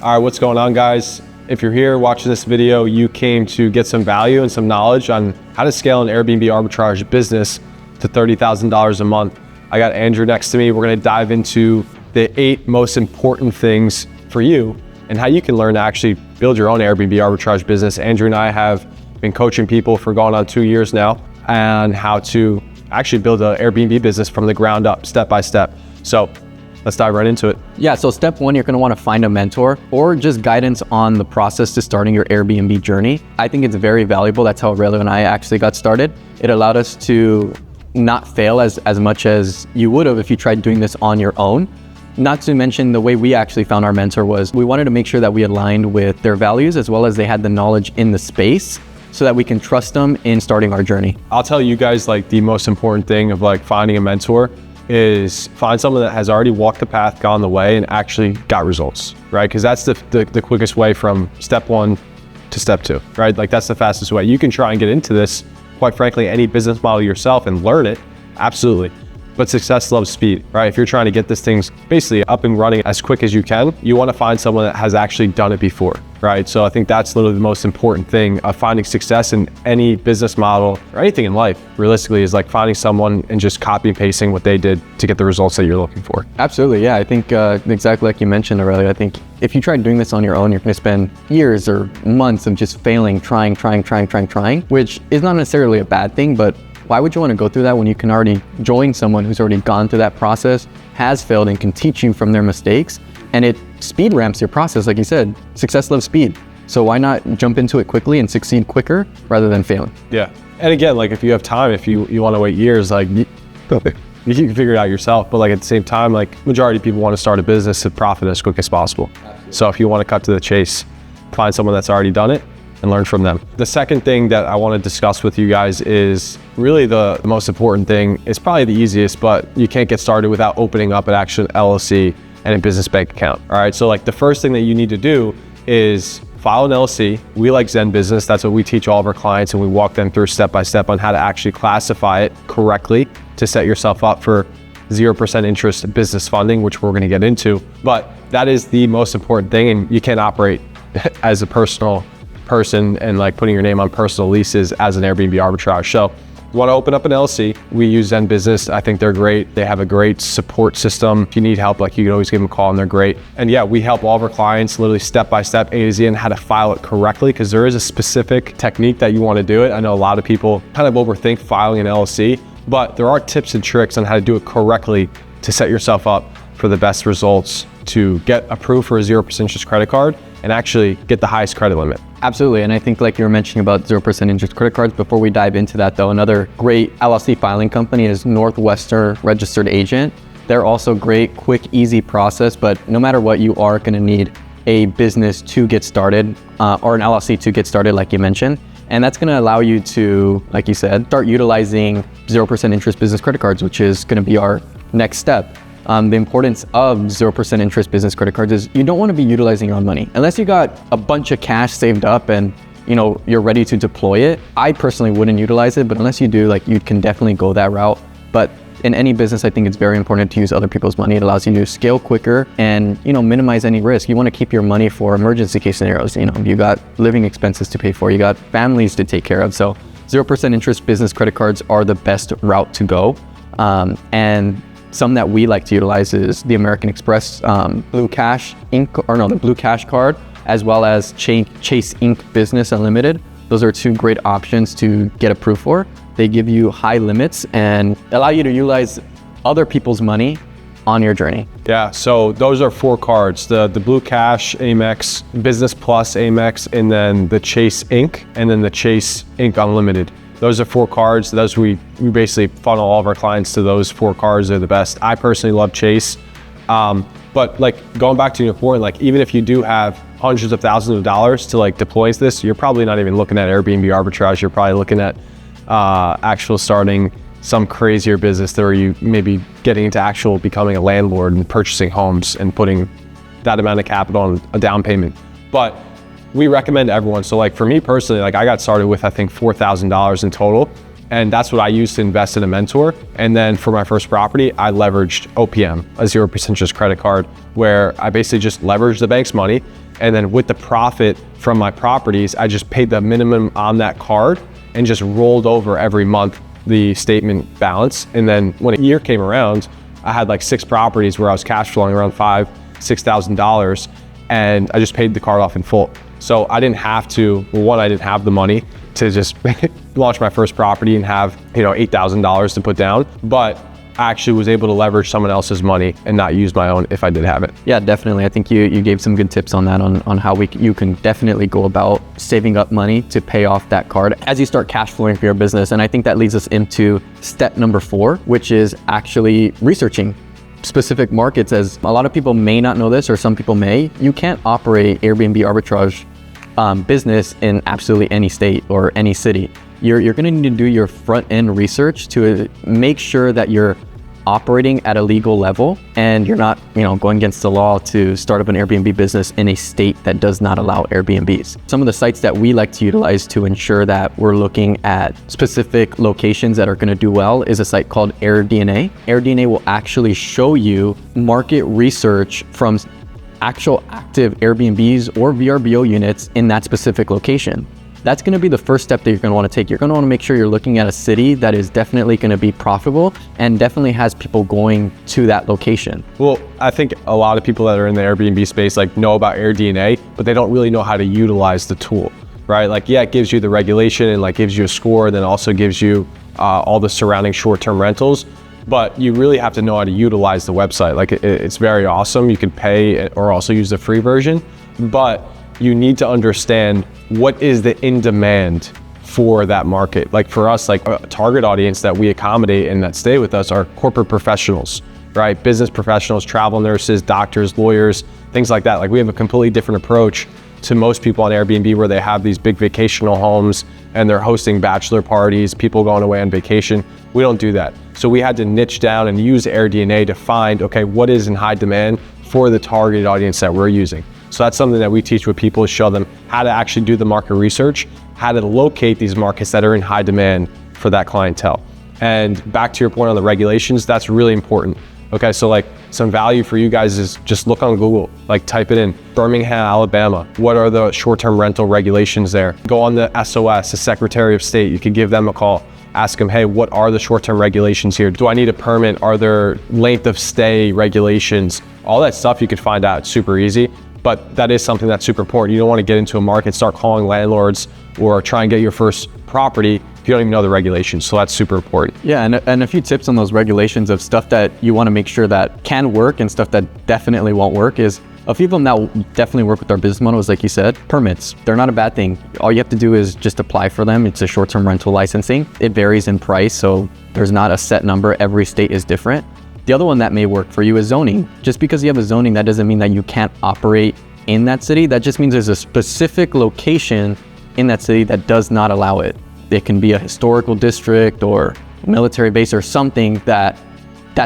All right, what's going on, guys? If you're here watching this video, you came to get some value and some knowledge on how to scale an Airbnb arbitrage business to $30,000 a month. I got Andrew next to me. We're gonna dive into the 8 most important things for you and how you can learn to actually build your own Airbnb arbitrage business. Andrew and I have been coaching people for going on 2 years now and how to actually build an Airbnb business from the ground up, step by step. So let's dive right into it. Yeah, so step 1, you're gonna wanna find a mentor or just guidance on the process to starting your Airbnb journey. I think it's very valuable. That's how Aurelio and I actually got started. It allowed us to not fail as much as you would have if you tried doing this on your own. Not to mention the way we actually found our mentor was we wanted to make sure that we aligned with their values as well as they had the knowledge in the space so that we can trust them in starting our journey. I'll tell you guys, like, the most important thing of like finding a mentor is find someone that has already walked the path, gone the way, and actually got results, right? Because that's the quickest way from step 1 to step 2, right? Like, that's the fastest way. You can try and get into this, quite frankly, any business model yourself and learn it, absolutely. But success loves speed, right? If you're trying to get this thing basically up and running as quick as you can, you want to find someone that has actually done it before, right? So I think that's literally the most important thing of finding success in any business model or anything in life, realistically, is like finding someone and just copy and pasting what they did to get the results that you're looking for. Absolutely, yeah. I think exactly like you mentioned, Aurelio, I think if you try doing this on your own, you're gonna spend years or months of just failing, trying, which is not necessarily a bad thing, but why would you want to go through that when you can already join someone who's already gone through that process, has failed, and can teach you from their mistakes? And it speed ramps your process. Like you said, success loves speed. So why not jump into it quickly and succeed quicker rather than failing? Yeah. And again, like, if you have time, if you want to wait years, like, you can figure it out yourself. But like, at the same time, like, majority of people want to start a business to profit as quick as possible. Absolutely. So if you want to cut to the chase, find someone that's already done it and learn from them. The second thing that I want to discuss with you guys is really the most important thing. It's probably the easiest, but you can't get started without opening up an actual LLC and a business bank account. All right, so like, the first thing that you need to do is file an LLC. We like Zen Business. That's what we teach all of our clients, and we walk them through step by step on how to actually classify it correctly to set yourself up for 0% interest business funding, which we're going to get into. But that is the most important thing, and you can't operate as a personal person and like putting your name on personal leases as an Airbnb arbitrage. So you want to open up an LLC. We use Zen Business. I think they're great. They have a great support system. If you need help, like, you can always give them a call and they're great. And yeah, we help all of our clients literally step by step, A to Z, and how to file it correctly, because there is a specific technique that you want to do it. I know a lot of people kind of overthink filing an LLC, but there are tips and tricks on how to do it correctly to set yourself up for the best results, to get approved for a 0% interest credit card and actually get the highest credit limit. Absolutely, and I think like you were mentioning about 0% interest credit cards, before we dive into that though, another great LLC filing company is Northwestern Registered Agent. They're also great, quick, easy process, but no matter what, you are gonna need a business to get started or an LLC to get started, like you mentioned. And that's gonna allow you to, like you said, start utilizing 0% interest business credit cards, which is gonna be our next step. The importance of 0% interest business credit cards is you don't want to be utilizing your own money unless you got a bunch of cash saved up and you're ready to deploy it. I personally wouldn't utilize it, but unless you do, like, you can definitely go that route. But in any business, I think it's very important to use other people's money. It allows you to scale quicker and minimize any risk. You want to keep your money for emergency case scenarios. You got living expenses to pay for, you got families to take care of. So 0% interest business credit cards are the best route to go. And some that we like to utilize is the American Express Blue Cash the Blue Cash card, as well as Chase Inc. Business Unlimited. Those are 2 great options to get approved for. They give you high limits and allow you to utilize other people's money on your journey. Yeah, so those are 4 cards: the Blue Cash Amex, Business Plus Amex, and then the Chase Inc., and then the Chase Inc. Unlimited. Those are 4 cards. Those we basically funnel all of our clients to those 4 cards. They're the best. I personally love Chase. But like, going back to your point, like, even if you do have hundreds of thousands of dollars to like deploy this, you're probably not even looking at Airbnb arbitrage. You're probably looking at actual starting some crazier business where you maybe getting into actual becoming a landlord and purchasing homes and putting that amount of capital on a down payment. But we recommend everyone. So like, for me personally, like, I got started with, I think, $4,000 in total. And that's what I used to invest in a mentor. And then for my first property, I leveraged OPM, a 0% interest credit card, where I basically just leveraged the bank's money. And then with the profit from my properties, I just paid the minimum on that card and just rolled over every month the statement balance. And then when a year came around, I had like 6 properties where I was cash flowing around $5,000-$6,000, and I just paid the card off in full. So I didn't have to, well, one, I didn't have the money to just launch my first property and have, $8,000 to put down, but I actually was able to leverage someone else's money and not use my own if I did have it. Yeah, definitely. I think you gave some good tips on that, on how you can definitely go about saving up money to pay off that card as you start cash flowing for your business. And I think that leads us into step number 4, which is actually researching specific markets. As a lot of people may not know this, or some people may, you can't operate Airbnb arbitrage business in absolutely any state or any city. You're going to need to do your front end research to make sure that you're operating at a legal level and you're not, going against the law to start up an Airbnb business in a state that does not allow Airbnbs. Some of the sites that we like to utilize to ensure that we're looking at specific locations that are going to do well is a site called AirDNA. AirDNA will actually show you market research from actual active Airbnbs or VRBO units in that specific location. That's going to be the first step that you're going to want to take. You're going to want to make sure you're looking at a city that is definitely going to be profitable and definitely has people going to that location. Well, I think a lot of people that are in the Airbnb space know about AirDNA, but they don't really know how to utilize the tool, right? It gives you the regulation and gives you a score, and then also gives you all the surrounding short-term rentals. But you really have to know how to utilize the website. It's very awesome. You can pay or also use the free version, but you need to understand what is the in demand for that market. For us, a target audience that we accommodate and that stay with us are corporate professionals, right? Business professionals, travel nurses, doctors, lawyers, things like that. We have a completely different approach to most people on Airbnb, where they have these big vacational homes and they're hosting bachelor parties, people going away on vacation. We don't do that. So we had to niche down and use AirDNA to find, okay, what is in high demand for the targeted audience that we're using. So that's something that we teach with people, is show them how to actually do the market research, how to locate these markets that are in high demand for that clientele. And back to your point on the regulations, that's really important. Okay, so some value for you guys is just look on Google, type it in, Birmingham, Alabama. What are the short-term rental regulations there? Go on the SOS, the Secretary of State. You can give them a call. Ask them, hey, what are the short-term regulations here? Do I need a permit? Are there length of stay regulations? All that stuff you could find out. It's super easy. But that is something that's super important. You don't want to get into a market, start calling landlords, or try and get your first property if you don't even know the regulations. So that's super important. Yeah, and a few tips on those regulations of stuff that you want to make sure that can work and stuff that definitely won't work is a few of them that will definitely work with our business model is, like you said, permits. They're not a bad thing. All you have to do is just apply for them. It's a short-term rental licensing. It varies in price, so there's not a set number. Every state is different. The other one that may work for you is zoning. Just because you have a zoning, that doesn't mean that you can't operate in that city. That just means there's a specific location in that city that does not allow it. It can be a historical district or military base or something that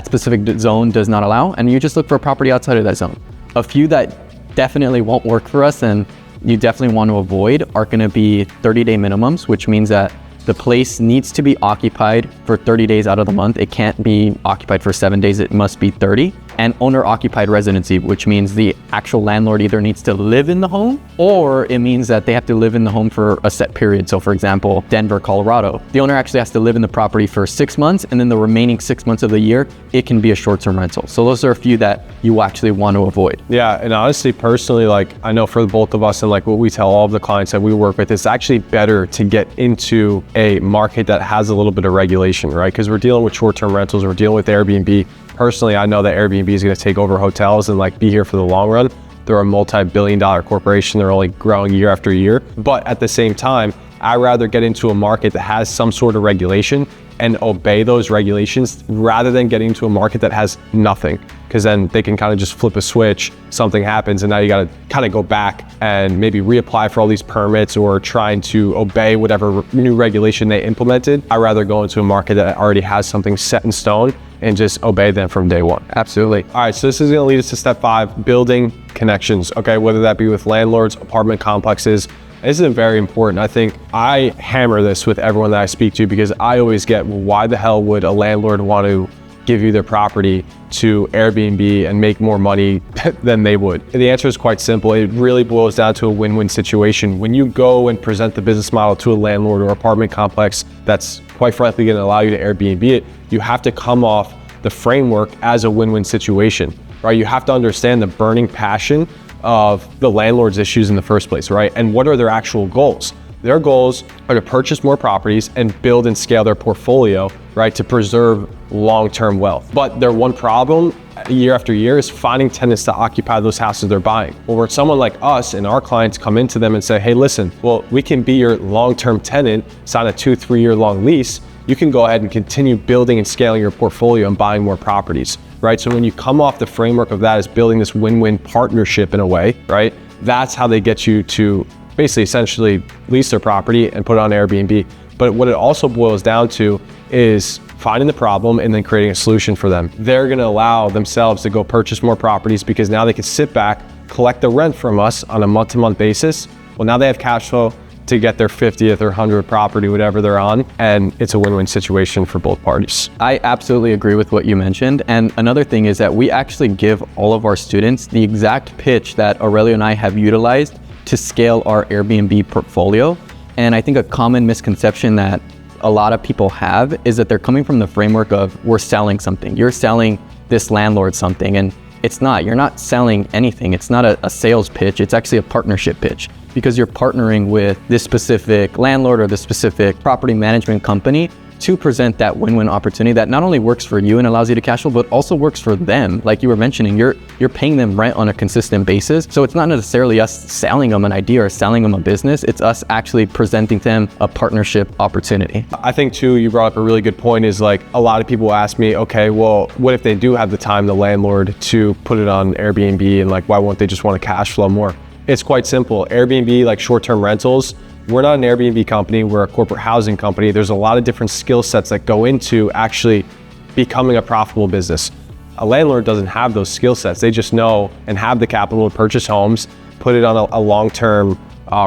specific zone does not allow, and you just look for a property outside of that zone. A few that definitely won't work for us and you definitely want to avoid are going to be 30-day minimums, which means that the place needs to be occupied for 30 days out of the month. It can't be occupied for 7 days. It must be 30. And owner-occupied residency, which means the actual landlord either needs to live in the home or it means that they have to live in the home for a set period. So for example, Denver, Colorado, the owner actually has to live in the property for 6 months, and then the remaining 6 months of the year, it can be a short-term rental. So those are a few that you actually want to avoid. Yeah, and honestly, personally, I know for both of us and what we tell all of the clients that we work with, it's actually better to get into a market that has a little bit of regulation, right? Because we're dealing with short-term rentals, we're dealing with Airbnb. Personally, I know that Airbnb is going to take over hotels and be here for the long run. They're a multi-billion-dollar corporation. They're only growing year after year. But at the same time, I'd rather get into a market that has some sort of regulation and obey those regulations rather than getting into a market that has nothing. Because then they can kind of just flip a switch, something happens, and now you got to kind of go back and maybe reapply for all these permits or trying to obey whatever new regulation they implemented. I'd rather go into a market that already has something set in stone and just obey them from day one. Absolutely. All right, so this is gonna lead us to step 5, building connections, okay? Whether that be with landlords, apartment complexes, This is very important. I think I hammer this with everyone that I speak to because I always get, well, why the hell would a landlord want to give you their property to Airbnb and make more money than they would? And the answer is quite simple. It really boils down to a win-win situation. When you go and present the business model to a landlord or apartment complex that's quite frankly going to allow you to Airbnb it, you have to come off the framework as a win-win situation, right? You have to understand the burning passion of the landlord's issues in the first place, right? And what are their actual goals? Their goals are to purchase more properties and build and scale their portfolio, right, to preserve long-term wealth. But their one problem year after year is finding tenants to occupy those houses they're buying. Well, where someone like us and our clients come into them and say, hey, listen, well, we can be your long-term tenant, sign a 2-3 year long lease. You can go ahead and continue building and scaling your portfolio and buying more properties, right? So when you come off the framework of that as building this win-win partnership in a way, right? That's how they get you to basically essentially lease their property and put it on Airbnb. But what it also boils down to is finding the problem and then creating a solution for them. They're gonna allow themselves to go purchase more properties because now they can sit back, collect the rent from us on a month-to-month basis. Well, now they have cash flow to get their 50th or 100th property, whatever they're on, and it's a win-win situation for both parties. I absolutely agree with what you mentioned. And another thing is that we actually give all of our students the exact pitch that Aurelio and I have utilized to scale our Airbnb portfolio. And I think a common misconception that a lot of people have is that they're coming from the framework of we're selling something. You're selling this landlord something, and it's not. You're not selling anything. It's not a sales pitch. It's actually a partnership pitch because you're partnering with this specific landlord or this specific property management company to present that win-win opportunity that not only works for you and allows you to cash flow, but also works for them. Like you were mentioning, you're paying them rent on a consistent basis. So it's not necessarily us selling them an idea or selling them a business. It's us actually presenting them a partnership opportunity. I think too, you brought up a really good point is like a lot of people ask me, okay, well, what if they do have the time, the landlord, to put it on Airbnb, and like, why won't they just want to cash flow more? It's quite simple. Airbnb, like short-term rentals, we're not an Airbnb company, we're a corporate housing company. There's a lot of different skill sets that go into actually becoming a profitable business. A landlord doesn't have those skill sets. They just know and have the capital to purchase homes, put it on a long-term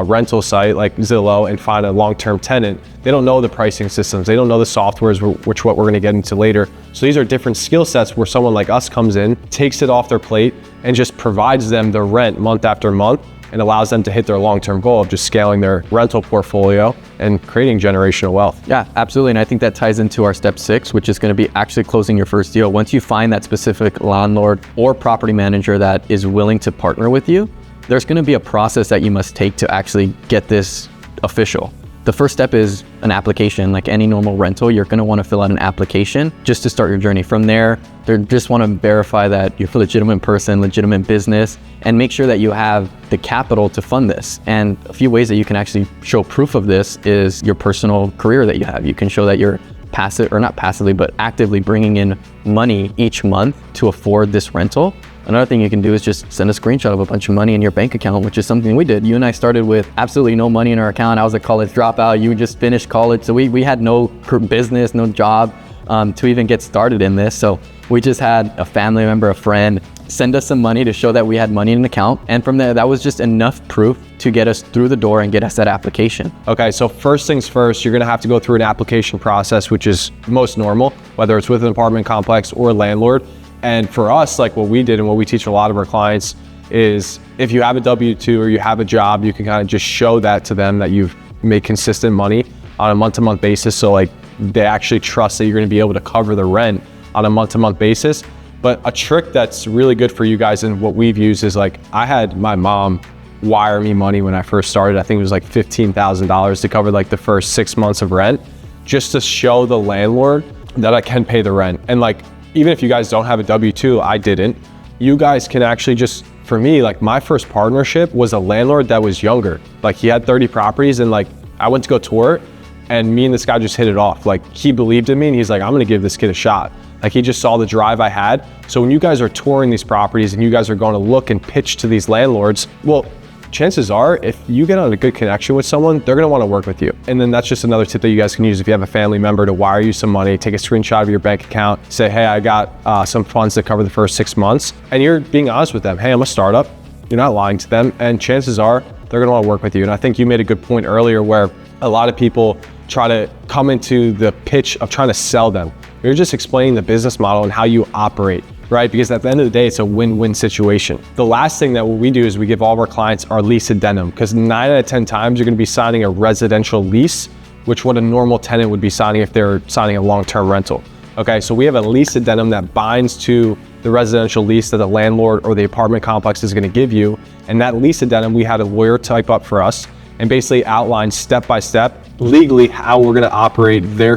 rental site like Zillow and find a long-term tenant. They don't know the pricing systems. They don't know the softwares, which what we're gonna get into later. So these are different skill sets where someone like us comes in, takes it off their plate, and just provides them the rent month after month, and allows them to hit their long-term goal of just scaling their rental portfolio and creating generational wealth. Yeah, absolutely. And I think that ties into our step 6, which is going to be actually closing your first deal. Once you find that specific landlord or property manager that is willing to partner with you, there's going to be a process that you must take to actually get this official. The first step is an application. Like any normal rental, you're going to want to fill out an application just to start your journey. From there, they just want to verify that you're a legitimate person, legitimate business, and make sure that you have the capital to fund this. And a few ways that you can actually show proof of this is your personal career that you have. You can show that you're passive, or not passively, but actively bringing in money each month to afford this rental. Another thing you can do is just send a screenshot of a bunch of money in your bank account, which is something we did. You and I started with absolutely no money in our account. I was a college dropout. You just finished college. So we had no business, no job to even get started in this. So we just had a family member, a friend, send us some money to show that we had money in an account. And from there, that was just enough proof to get us through the door and get us that application. Okay, so first things first, you're gonna have to go through an application process, which is most normal, whether it's with an apartment complex or a landlord. And for us, like what we did and what we teach a lot of our clients is if you have a W-2 or you have a job, you can kind of just show that to them that you've made consistent money on a month-to-month basis. So like they actually trust that you're gonna be able to cover the rent on a month-to-month basis. But a trick that's really good for you guys and what we've used is like, I had my mom wire me money when I first started. I think it was like $15,000 to cover like the first 6 months of rent, just to show the landlord that I can pay the rent. And like, even if you guys don't have a W-2, I didn't, you guys can actually just, for me, like my first partnership was a landlord that was younger. Like he had 30 properties and like I went to go tour it and me and this guy just hit it off. Like he believed in me and he's like, I'm gonna give this kid a shot. Like he just saw the drive I had. So when you guys are touring these properties and you guys are going to look and pitch to these landlords, well, chances are if you get on a good connection with someone, they're gonna wanna work with you. And then that's just another tip that you guys can use if you have a family member to wire you some money, take a screenshot of your bank account, say, hey, I got some funds to cover the first 6 months. And you're being honest with them. Hey, I'm a startup. You're not lying to them. And chances are they're gonna wanna work with you. And I think you made a good point earlier where a lot of people try to come into the pitch of trying to sell them. You're just explaining the business model and how you operate, right? Because at the end of the day, it's a win-win situation. The last thing that we do is we give all of our clients our lease addendum, because 9 out of 10 times you're gonna be signing a residential lease, which what a normal tenant would be signing if they're signing a long-term rental. Okay, so we have a lease addendum that binds to the residential lease that the landlord or the apartment complex is gonna give you. And that lease addendum, we had a lawyer type up for us and basically outline step by step legally how we're gonna operate their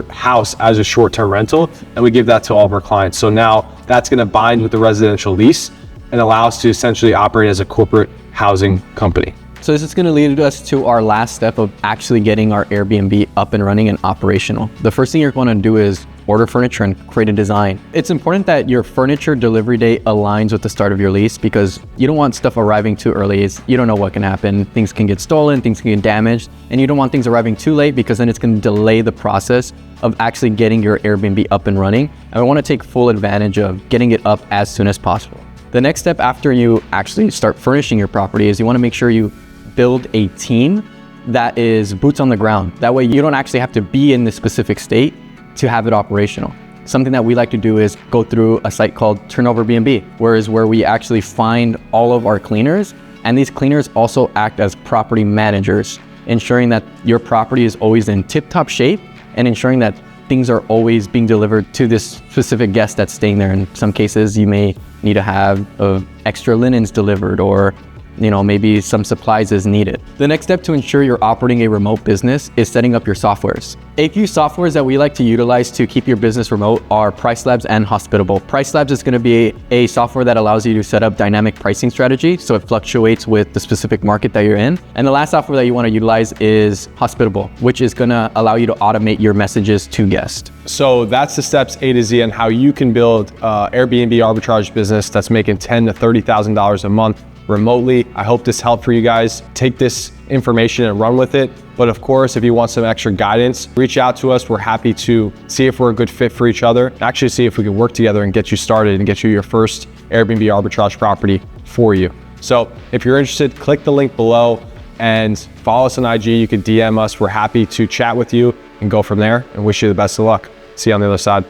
house as a short-term rental. And we give that to all of our clients. So now that's gonna bind with the residential lease and allow us to essentially operate as a corporate housing company. So this is going to lead us to our last step of actually getting our Airbnb up and running and operational. The first thing you're going to do is order furniture and create a design. It's important that your furniture delivery date aligns with the start of your lease, because you don't want stuff arriving too early. You don't know what can happen. Things can get stolen, things can get damaged, and you don't want things arriving too late, because then it's going to delay the process of actually getting your Airbnb up and running. And we want to take full advantage of getting it up as soon as possible. The next step after you actually start furnishing your property is you want to make sure you build a team that is boots on the ground. That way you don't actually have to be in the specific state to have it operational. Something that we like to do is go through a site called Turnover B&B, where we actually find all of our cleaners, and these cleaners also act as property managers, ensuring that your property is always in tip-top shape and ensuring that things are always being delivered to this specific guest that's staying there. In some cases, you may need to have extra linens delivered, or maybe some supplies is needed. The next step to ensure you're operating a remote business is setting up your softwares. A few softwares that we like to utilize to keep your business remote are PriceLabs and Hospitable. PriceLabs is going to be a software that allows you to set up dynamic pricing strategy, so it fluctuates with the specific market that you're in. And the last software that you want to utilize is Hospitable, which is going to allow you to automate your messages to guests. So that's the steps A to Z on how you can build Airbnb arbitrage business that's making $10,000 to $30,000 a month remotely. I hope this helped for you guys. Take this information and run with it. But of course, if you want some extra guidance, reach out to us. We're happy to see if we're a good fit for each other. Actually see if we can work together and get you started and get you your first Airbnb arbitrage property for you. So if you're interested, click the link below and follow us on IG. You can DM us. We're happy to chat with you and go from there, and wish you the best of luck. See you on the other side.